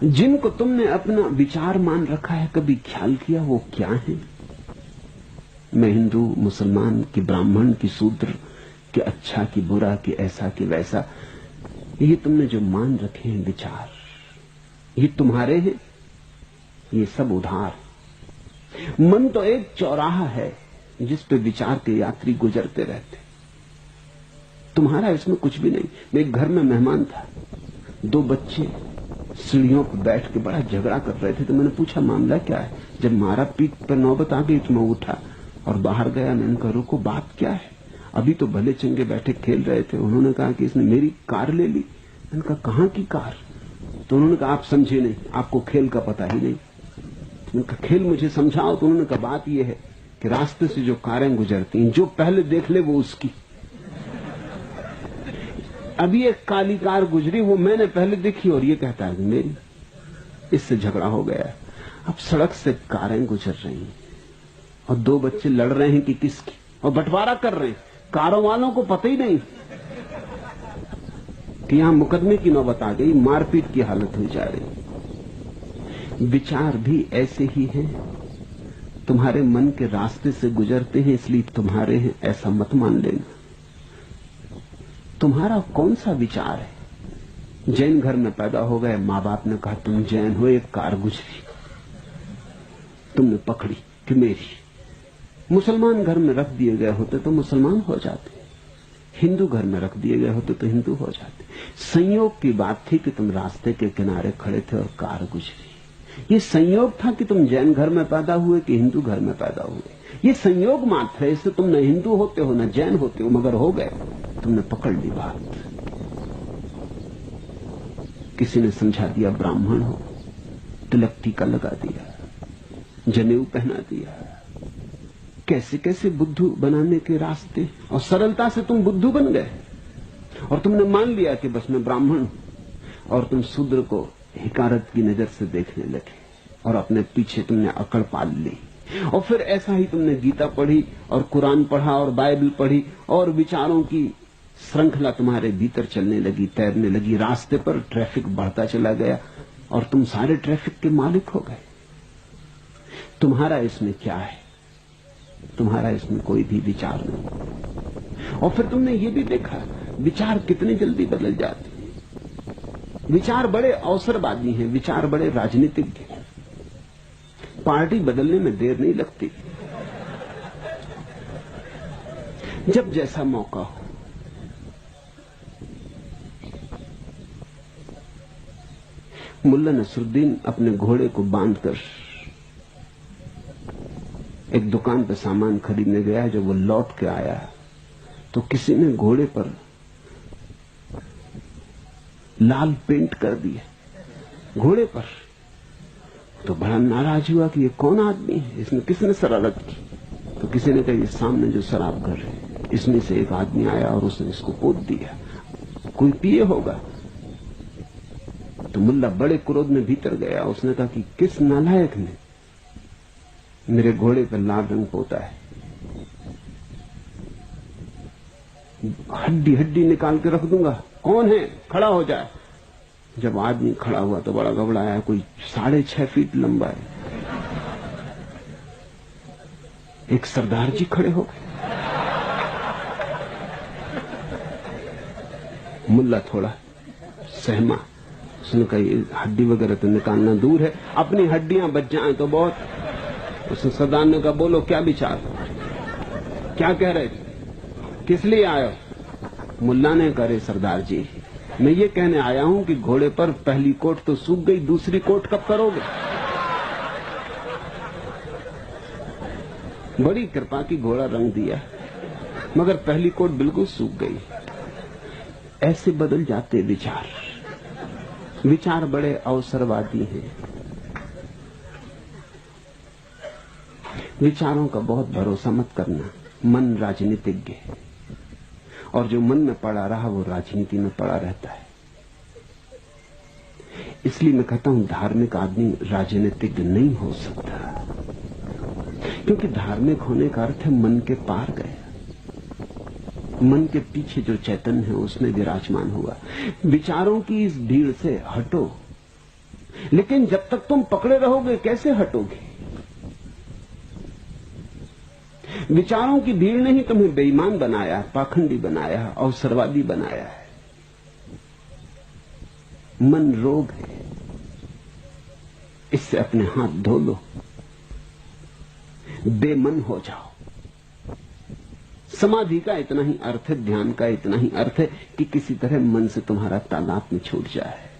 जिनको तुमने अपना विचार मान रखा है, कभी ख्याल किया वो क्या है? मैं हिंदू, मुसलमान कि ब्राह्मण कि शूद्र, कि अच्छा कि बुरा, कि ऐसा कि वैसा, ये तुमने जो मान रखे हैं विचार, ये तुम्हारे हैं? ये सब उधार। मन तो एक चौराहा है जिस पे विचार के यात्री गुजरते रहते। तुम्हारा इसमें कुछ भी नहीं। मैं एक घर में मेहमान था, 2 बच्चे सीढ़ियों पर बैठ के बड़ा झगड़ा कर रहे थे। तो मैंने पूछा मामला क्या है? जब मारा पीट पर नौबत आ गई तो मैं उठा और बाहर गया। मैंने कहा रुको, बात क्या है? अभी तो भले चंगे बैठे खेल रहे थे। उन्होंने कहा कि इसने मेरी कार ले ली। मैंने कहा कहां की कार? तो उन्होंने कहा आप समझे नहीं, आपको खेल का पता ही नहीं। मैंने कहा खेल मुझे समझाओ। तो उन्होंने कहा बात यह है कि रास्ते से जो कारें गुजरती हैं, जो पहले देख ले वो उसकी। अभी एक काली कार गुजरी, वो मैंने पहले देखी और ये कहता है मेरी। इससे झगड़ा हो गया। अब सड़क से कारें गुजर रही हैं और 2 बच्चे लड़ रहे हैं कि किसकी, और बंटवारा कर रहे हैं। कारों वालों को पता ही नहीं कि यहां मुकदमे की नौबत आ गई, मारपीट की हालत हुई जा रही। विचार भी ऐसे ही हैं, तुम्हारे मन के रास्ते से गुजरते हैं, इसलिए तुम्हारे हैं ऐसा मत मान लेना। तुम्हारा कौन सा विचार है? जैन घर में पैदा हो गए, माँ बाप ने कहा तुम जैन हो, एक कार गुजरी, तुमने पकड़ी कि मेरी। मुसलमान घर में रख दिए गए होते तो मुसलमान हो जाते, हिंदू घर में रख दिए गए होते तो हिंदू हो जाते। संयोग की बात थी कि तुम रास्ते के किनारे खड़े थे और कार गुजरी। ये संयोग था कि तुम जैन घर में पैदा हुए कि हिंदू घर में पैदा हुए। ये संयोग मात्र है। इससे तुम न हिंदू होते हो न जैन होते हो, मगर हो गए, तुमने पकड़ ली बात। किसी ने समझा दिया ब्राह्मण हो, तिलक टीका लगा दिया, जनेऊ पहना दिया। कैसे कैसे बुद्धू बनाने के रास्ते, और सरलता से तुम बुद्धू बन गए और तुमने मान लिया कि बस मैं ब्राह्मण हूं। और तुम शूद्र को हिकारत की नजर से देखने लगे और अपने पीछे तुमने अकड़ पाल ली। और फिर ऐसा ही तुमने गीता पढ़ी और कुरान पढ़ा और बाइबल पढ़ी और विचारों की श्रृंखला तुम्हारे भीतर चलने लगी, तैरने लगी। रास्ते पर ट्रैफिक बढ़ता चला गया और तुम सारे ट्रैफिक के मालिक हो गए। तुम्हारा इसमें क्या है? तुम्हारा इसमें कोई भी विचार नहीं। और फिर तुमने ये भी देखा विचार कितने जल्दी बदल जाते हैं। विचार बड़े अवसरवादी हैं, विचार बड़े राजनीतिज्ञ हैं। पार्टी बदलने में देर नहीं लगती। जब जैसा मौका हो। मुल्ला नसरुद्दीन अपने घोड़े को बांधकर एक दुकान पर सामान खरीदने गया। जब वो लौट के आया तो किसी ने घोड़े पर लाल पेंट कर दिया, घोड़े पर। तो बड़ा नाराज हुआ कि ये कौन आदमी है, इसमें किसने शरारत की? तो किसी ने कहा ये सामने जो शराब घर है, इसमें से एक आदमी आया और उसने इसको पोत दिया, कोई पिए होगा। तो मुल्ला बड़े क्रोध में भीतर गया। उसने कहा कि किस नालायक ने मेरे घोड़े पर लाल रंग पोता है? हड्डी हड्डी निकाल के रख दूंगा। कौन है? खड़ा हो जाए। जब आदमी खड़ा हुआ तो बड़ा घबराया, कोई 6.5 फीट लंबा है। एक सरदार जी खड़े हो गए। मुल्ला थोड़ा सहमा। उसने कहा ये हड्डी वगैरह तो निकालना दूर है, अपनी हड्डियां बच जाएं तो बहुत। उसने सरदार ने कहा बोलो क्या विचार, क्या कह रहे थे, किस लिए आए हो? मुल्ला ने कहा सरदार जी मैं ये कहने आया हूं कि घोड़े पर पहली कोट तो सूख गई, दूसरी कोट कब करोगे? बड़ी कृपा की घोड़ा रंग दिया, मगर पहली कोट बिल्कुल सूख गई। ऐसे बदल जाते विचार। विचार बड़े अवसरवादी हैं। विचारों का बहुत भरोसा मत करना। मन राजनीतिज्ञ है और जो मन में पड़ा रहा वो राजनीति में पड़ा रहता है। इसलिए मैं कहता हूं धार्मिक आदमी राजनीतिज्ञ नहीं हो सकता, क्योंकि धार्मिक होने का अर्थ है मन के पार गया, मन के पीछे जो चैतन्य है उसमें विराजमान हुआ। विचारों की इस भीड़ से हटो। लेकिन जब तक तुम पकड़े रहोगे कैसे हटोगे? विचारों की भीड़ ने ही तुम्हें बेईमान बनाया, पाखंडी बनाया, अवसरवादी बनाया है। मन रोग है, इससे अपने हाथ धो लो, बेमन हो जाओ। समाधि का इतना ही अर्थ है, ध्यान का इतना ही अर्थ है कि किसी तरह मन से तुम्हारा तादाद में छूट जाए।